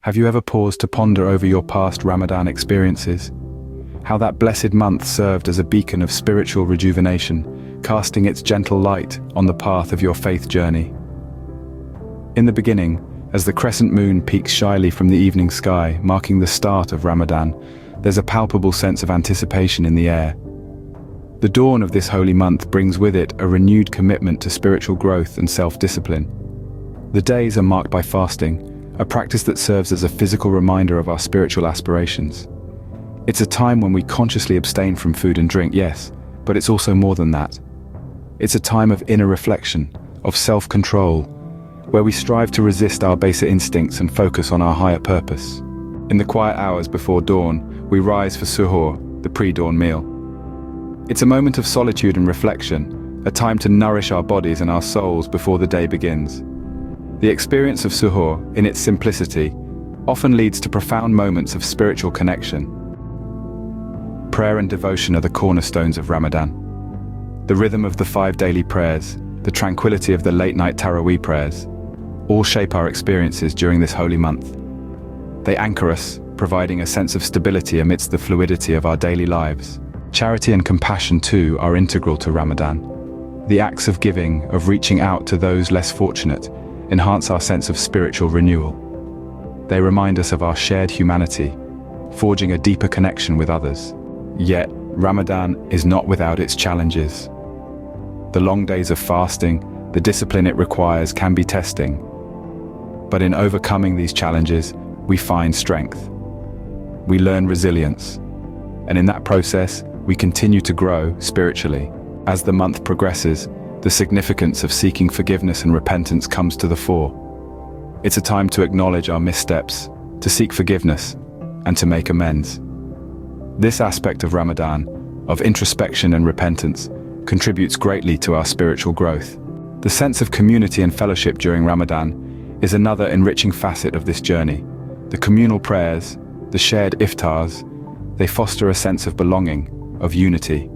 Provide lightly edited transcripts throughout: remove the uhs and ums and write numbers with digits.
Have you ever paused to ponder over your past Ramadan experiences? How that blessed month served as a beacon of spiritual rejuvenation, casting its gentle light on the path of your faith journey. In the beginning, as the crescent moon peeks shyly from the evening sky, marking the start of Ramadan, there's a palpable sense of anticipation in the air. The dawn of this holy month brings with it a renewed commitment to spiritual growth and self-discipline. The days are marked by fasting, a practice that serves as a physical reminder of our spiritual aspirations. It's a time when we consciously abstain from food and drink, yes, but it's also more than that. It's a time of inner reflection, of self-control, where we strive to resist our baser instincts and focus on our higher purpose. In the quiet hours before dawn, we rise for suhoor, the pre-dawn meal. It's a moment of solitude and reflection, a time to nourish our bodies and our souls before the day begins. The experience of suhoor, in its simplicity, often leads to profound moments of spiritual connection. Prayer and devotion are the cornerstones of Ramadan. The rhythm of the 5 daily prayers, the tranquility of the late-night Taraweeh prayers, all shape our experiences during this holy month. They anchor us, providing a sense of stability amidst the fluidity of our daily lives. Charity and compassion, too, are integral to Ramadan. The acts of giving, of reaching out to those less fortunate, enhance our sense of spiritual renewal. They remind us of our shared humanity, forging a deeper connection with others. Yet, Ramadan is not without its challenges. The long days of fasting, the discipline it requires can be testing. But in overcoming these challenges, we find strength. We learn resilience. And in that process, we continue to grow spiritually. As the month progresses, the significance of seeking forgiveness and repentance comes to the fore. It's a time to acknowledge our missteps, to seek forgiveness, and to make amends. This aspect of Ramadan, of introspection and repentance, contributes greatly to our spiritual growth. The sense of community and fellowship during Ramadan is another enriching facet of this journey. The communal prayers, the shared iftars, they foster a sense of belonging, of unity.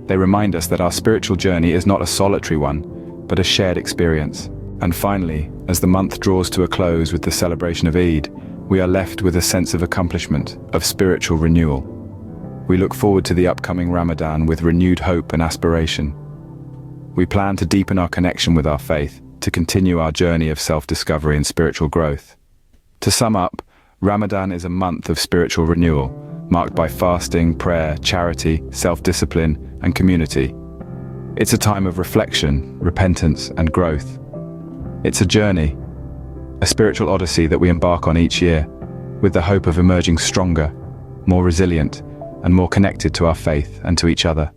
They remind us that our spiritual journey is not a solitary one, but a shared experience. And finally, as the month draws to a close with the celebration of Eid, we are left with a sense of accomplishment, of spiritual renewal. We look forward to the upcoming Ramadan with renewed hope and aspiration. We plan to deepen our connection with our faith, to continue our journey of self-discovery and spiritual growth. To sum up, Ramadan is a month of spiritual renewal, marked by fasting, prayer, charity, self-discipline, and community. It's a time of reflection, repentance, and growth. It's a journey, a spiritual odyssey that we embark on each year, with the hope of emerging stronger, more resilient, and more connected to our faith and to each other.